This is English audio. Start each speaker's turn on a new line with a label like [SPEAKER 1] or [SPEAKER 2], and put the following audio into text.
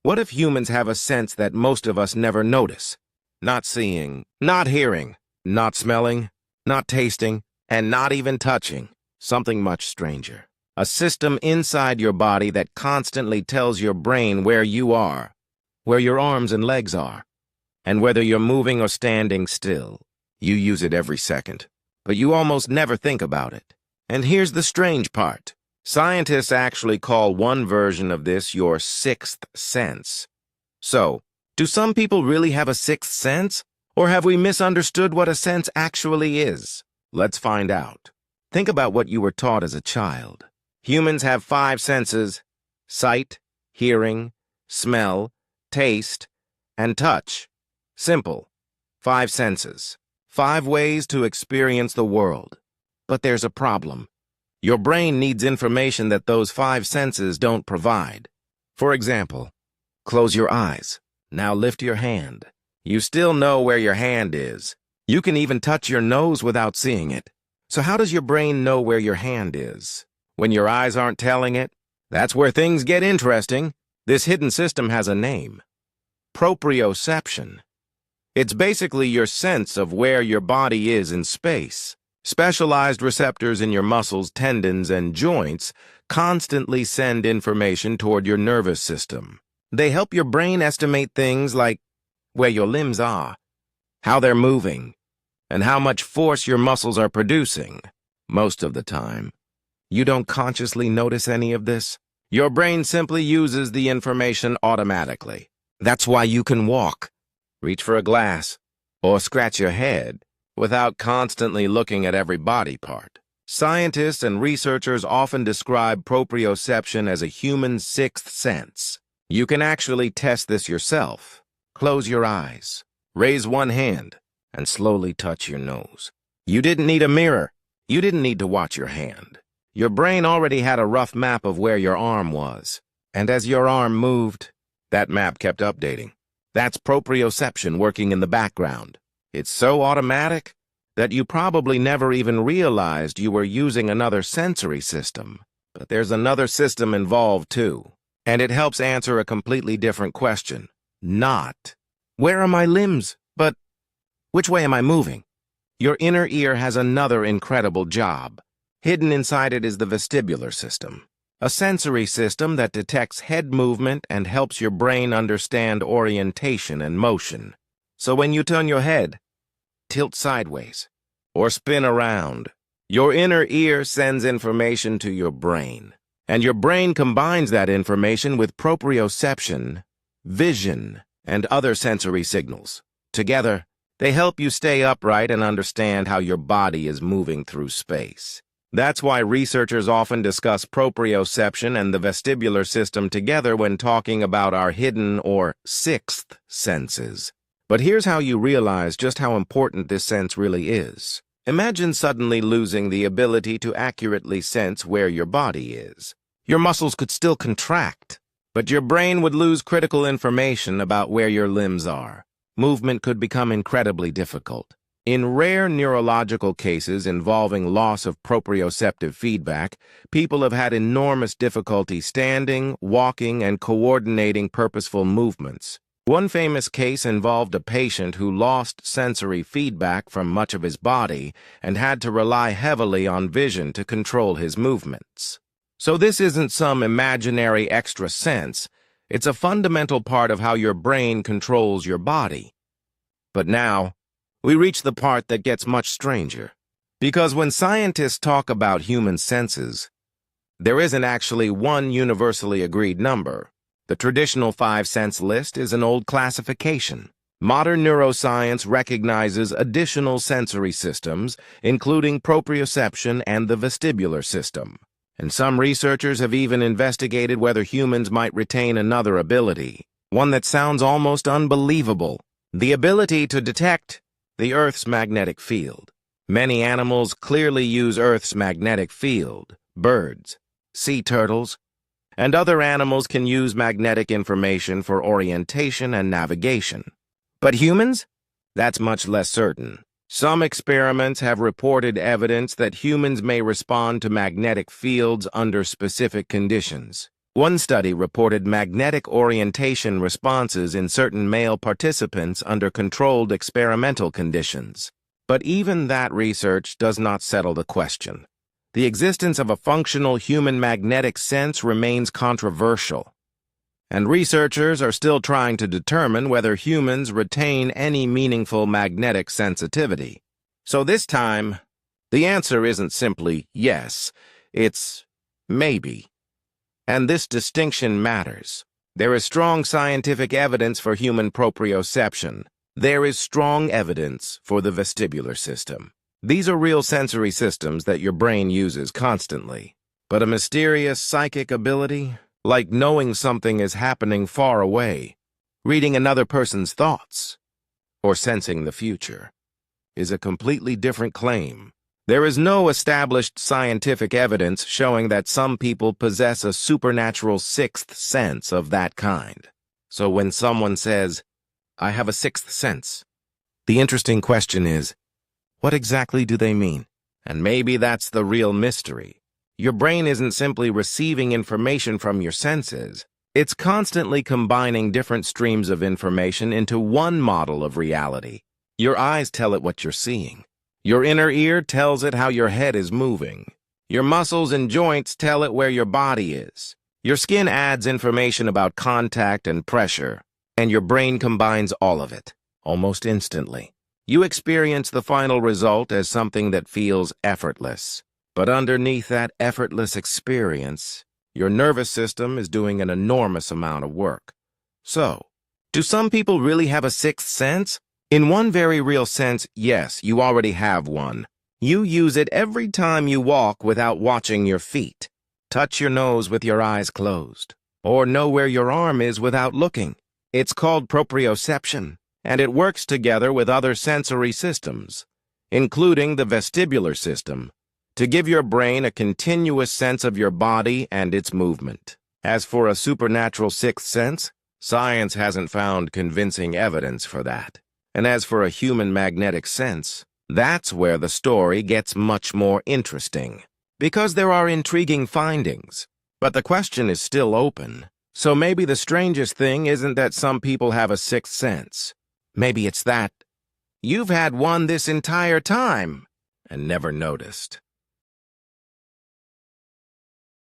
[SPEAKER 1] What if humans have a sense that most of us never notice? Not seeing, not hearing, not smelling, not tasting, and not even touching. Something much stranger. A system inside your body that constantly tells your brain where you are, where your arms and legs are, and whether you're moving or standing still. You use it every second, but you almost never think about it. And here's the strange part. Scientists actually call one version of this your sixth sense. So, do some people really have a sixth sense? Or have we misunderstood what a sense actually is? Let's find out. Think about what you were taught as a child. Humans have 5 senses: sight, hearing, smell, taste, and touch. Simple. 5 senses. 5 ways to experience the world. But there's a problem. Your brain needs information that those 5 senses don't provide. For example, close your eyes. Now lift your hand. You still know where your hand is. You can even touch your nose without seeing it. So how does your brain know where your hand is? When your eyes aren't telling it? That's where things get interesting. This hidden system has a name. Proprioception. It's basically your sense of where your body is in space. Specialized receptors in your muscles, tendons, and joints constantly send information toward your nervous system. They help your brain estimate things like where your limbs are, how they're moving, and how much force your muscles are producing. Most of the time, you don't consciously notice any of this. Your brain simply uses the information automatically. That's why you can walk, reach for a glass, or scratch your head without constantly looking at every body part. Scientists and researchers often describe proprioception as a human sixth sense. You can actually test this yourself. Close your eyes, raise one hand, and slowly touch your nose. You didn't need a mirror. You didn't need to watch your hand. Your brain already had a rough map of where your arm was. And as your arm moved, that map kept updating. That's proprioception working in the background. It's so automatic that you probably never even realized you were using another sensory system. But there's another system involved too, and it helps answer a completely different question. Not, where are my limbs, but which way am I moving? Your inner ear has another incredible job. Hidden inside it is the vestibular system, a sensory system that detects head movement and helps your brain understand orientation and motion. So when you turn your head, tilt sideways, or spin around, your inner ear sends information to your brain, and your brain combines that information with proprioception, vision, and other sensory signals. Together, they help you stay upright and understand how your body is moving through space. That's why researchers often discuss proprioception and the vestibular system together when talking about our hidden or sixth senses. But here's how you realize just how important this sense really is. Imagine suddenly losing the ability to accurately sense where your body is. Your muscles could still contract, but your brain would lose critical information about where your limbs are. Movement could become incredibly difficult. In rare neurological cases involving loss of proprioceptive feedback, people have had enormous difficulty standing, walking, and coordinating purposeful movements. One famous case involved a patient who lost sensory feedback from much of his body and had to rely heavily on vision to control his movements. So this isn't some imaginary extra sense. It's a fundamental part of how your brain controls your body. But now, we reach the part that gets much stranger. Because when scientists talk about human senses, there isn't actually one universally agreed number. The traditional 5-sense list is an old classification. Modern neuroscience recognizes additional sensory systems, including proprioception and the vestibular system. And some researchers have even investigated whether humans might retain another ability, one that sounds almost unbelievable: the ability to detect the Earth's magnetic field. Many animals clearly use Earth's magnetic field. Birds, sea turtles, and other animals can use magnetic information for orientation and navigation. But humans? That's much less certain. Some experiments have reported evidence that humans may respond to magnetic fields under specific conditions. One study reported magnetic orientation responses in certain male participants under controlled experimental conditions. But even that research does not settle the question. The existence of a functional human magnetic sense remains controversial, and researchers are still trying to determine whether humans retain any meaningful magnetic sensitivity. So this time, the answer isn't simply yes, it's maybe. And this distinction matters. There is strong scientific evidence for human proprioception. There is strong evidence for the vestibular system. These are real sensory systems that your brain uses constantly. But a mysterious psychic ability, like knowing something is happening far away, reading another person's thoughts, or sensing the future, is a completely different claim. There is no established scientific evidence showing that some people possess a supernatural sixth sense of that kind. So when someone says, "I have a sixth sense," the interesting question is, what exactly do they mean? And maybe that's the real mystery. Your brain isn't simply receiving information from your senses. It's constantly combining different streams of information into one model of reality. Your eyes tell it what you're seeing. Your inner ear tells it how your head is moving. Your muscles and joints tell it where your body is. Your skin adds information about contact and pressure, and your brain combines all of it, almost instantly. You experience the final result as something that feels effortless. But underneath that effortless experience, your nervous system is doing an enormous amount of work. So, do some people really have a sixth sense? In one very real sense, yes, you already have one. You use it every time you walk without watching your feet, touch your nose with your eyes closed, or know where your arm is without looking. It's called proprioception, and it works together with other sensory systems, including the vestibular system, to give your brain a continuous sense of your body and its movement. As for a supernatural sixth sense, science hasn't found convincing evidence for that. And as for a human magnetic sense, that's where the story gets much more interesting, because there are intriguing findings. But the question is still open. So maybe the strangest thing isn't that some people have a sixth sense. Maybe it's that you've had one this entire time and never noticed.